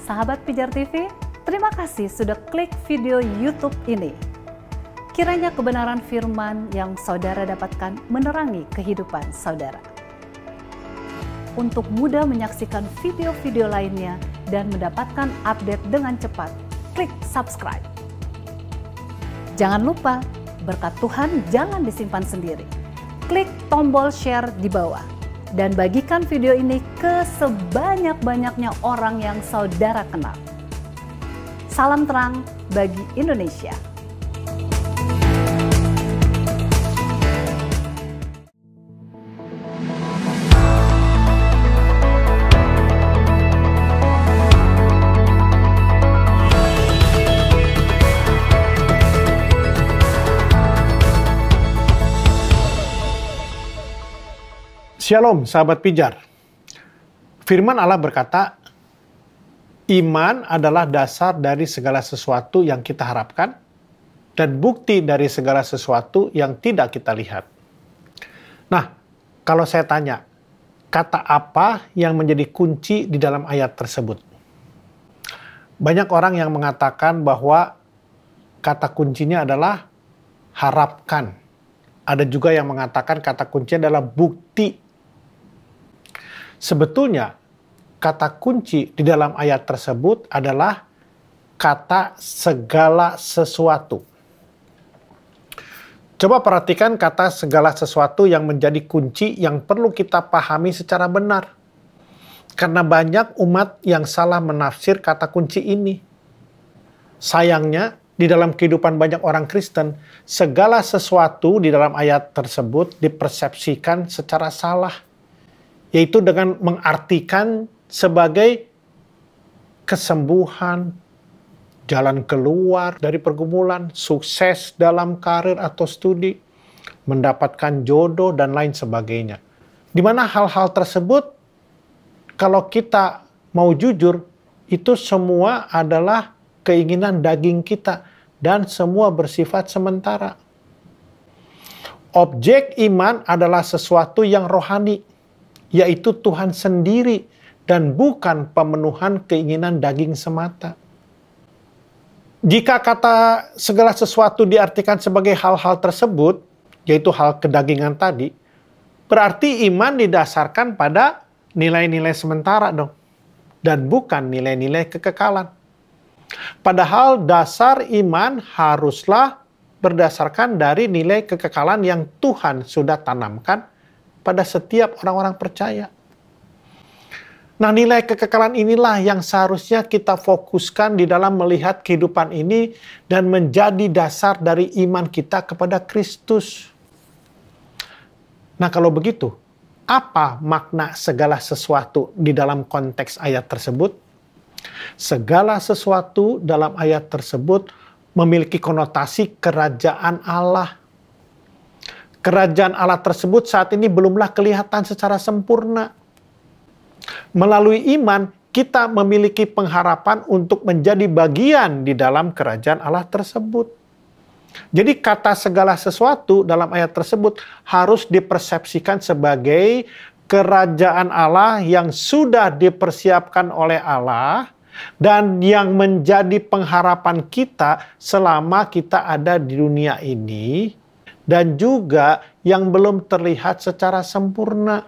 sahabat Pijar TV, terima kasih sudah klik video YouTube ini. Kiranya kebenaran firman yang saudara dapatkan menerangi kehidupan saudara. Untuk mudah menyaksikan video-video lainnya dan mendapatkan update dengan cepat, klik subscribe. Jangan lupa, berkat Tuhan jangan disimpan sendiri. Klik tombol share di bawah. Dan bagikan video ini ke sebanyak-banyaknya orang yang saudara kenal. Salam terang bagi Indonesia. Shalom sahabat pijar. Firman Allah berkata, iman adalah dasar dari segala sesuatu yang kita harapkan dan bukti dari segala sesuatu yang tidak kita lihat. Nah, kalau saya tanya, kata apa yang menjadi kunci di dalam ayat tersebut? Banyak orang yang mengatakan bahwa kata kuncinya adalah harapkan. Ada juga yang mengatakan kata kuncinya adalah bukti. Sebetulnya, kata kunci di dalam ayat tersebut adalah kata segala sesuatu. Coba perhatikan kata segala sesuatu yang menjadi kunci yang perlu kita pahami secara benar. Karena banyak umat yang salah menafsir kata kunci ini. Sayangnya, di dalam kehidupan banyak orang Kristen, segala sesuatu di dalam ayat tersebut dipersepsikan secara salah. Yaitu dengan mengartikan sebagai kesembuhan, jalan keluar dari pergumulan, sukses dalam karir atau studi, mendapatkan jodoh, dan lain sebagainya. Di mana hal-hal tersebut, kalau kita mau jujur, itu semua adalah keinginan daging kita, dan semua bersifat sementara. Objek iman adalah sesuatu yang rohani, yaitu Tuhan sendiri dan bukan pemenuhan keinginan daging semata. Jika kata segala sesuatu diartikan sebagai hal-hal tersebut, yaitu hal kedagingan tadi, berarti iman didasarkan pada nilai-nilai sementara dong, dan bukan nilai-nilai kekekalan. Padahal dasar iman haruslah berdasarkan dari nilai kekekalan yang Tuhan sudah tanamkan pada setiap orang-orang percaya. Nah, nilai kekekalan inilah yang seharusnya kita fokuskan di dalam melihat kehidupan ini dan menjadi dasar dari iman kita kepada Kristus. Nah, kalau begitu, apa makna segala sesuatu di dalam konteks ayat tersebut? Segala sesuatu dalam ayat tersebut memiliki konotasi kerajaan Allah. Kerajaan Allah tersebut saat ini belumlah kelihatan secara sempurna. Melalui iman, kita memiliki pengharapan untuk menjadi bagian di dalam kerajaan Allah tersebut. Jadi kata segala sesuatu dalam ayat tersebut harus dipersepsikan sebagai kerajaan Allah yang sudah dipersiapkan oleh Allah dan yang menjadi pengharapan kita selama kita ada di dunia ini, dan juga yang belum terlihat secara sempurna.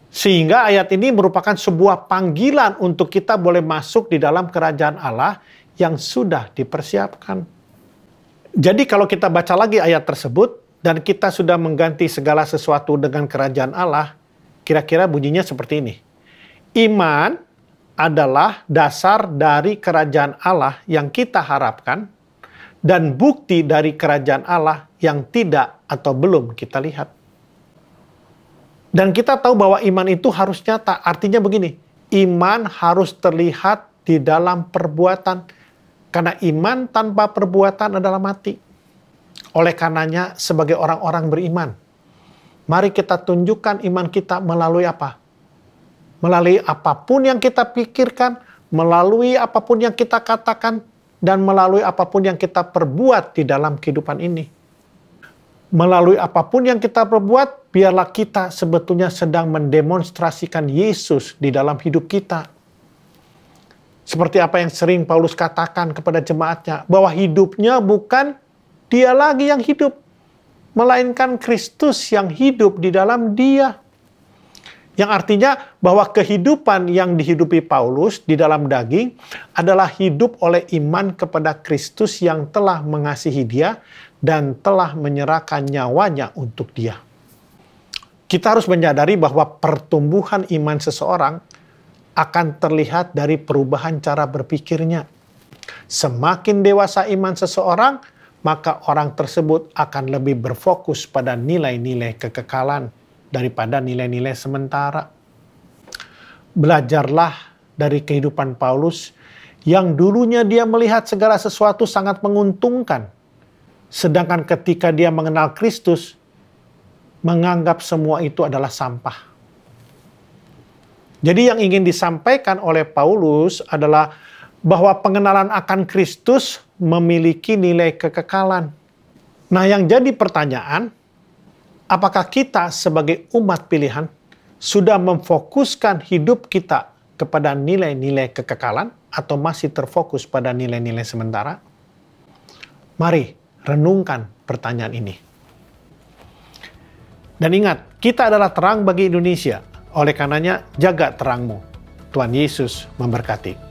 Sehingga ayat ini merupakan sebuah panggilan untuk kita boleh masuk di dalam kerajaan Allah yang sudah dipersiapkan. Jadi kalau kita baca lagi ayat tersebut, dan kita sudah mengganti segala sesuatu dengan kerajaan Allah, kira-kira bunyinya seperti ini. Iman adalah dasar dari kerajaan Allah yang kita harapkan, dan bukti dari kerajaan Allah yang tidak atau belum kita lihat. Dan kita tahu bahwa iman itu harus nyata. Artinya begini, iman harus terlihat di dalam perbuatan. Karena iman tanpa perbuatan adalah mati. Oleh karenanya, sebagai orang-orang beriman, mari kita tunjukkan iman kita melalui apa? Melalui apapun yang kita pikirkan, melalui apapun yang kita katakan, dan melalui apapun yang kita perbuat di dalam kehidupan ini. Melalui apapun yang kita perbuat, biarlah kita sebetulnya sedang mendemonstrasikan Yesus di dalam hidup kita. Seperti apa yang sering Paulus katakan kepada jemaatnya, bahwa hidupnya bukan dia lagi yang hidup, melainkan Kristus yang hidup di dalam dia. Yang artinya bahwa kehidupan yang dihidupi Paulus di dalam daging adalah hidup oleh iman kepada Kristus yang telah mengasihi dia dan telah menyerahkan nyawanya untuk dia. Kita harus menyadari bahwa pertumbuhan iman seseorang akan terlihat dari perubahan cara berpikirnya. Semakin dewasa iman seseorang, maka orang tersebut akan lebih berfokus pada nilai-nilai kekekalan daripada nilai-nilai sementara. Belajarlah dari kehidupan Paulus yang dulunya dia melihat segala sesuatu sangat menguntungkan, sedangkan ketika dia mengenal Kristus, menganggap semua itu adalah sampah. Jadi yang ingin disampaikan oleh Paulus adalah bahwa pengenalan akan Kristus memiliki nilai kekekalan. Nah, yang jadi pertanyaan, apakah kita sebagai umat pilihan sudah memfokuskan hidup kita kepada nilai-nilai kekekalan atau masih terfokus pada nilai-nilai sementara? Mari renungkan pertanyaan ini. Dan ingat, kita adalah terang bagi Indonesia. Oleh karenanya, jaga terangmu. Tuhan Yesus memberkati.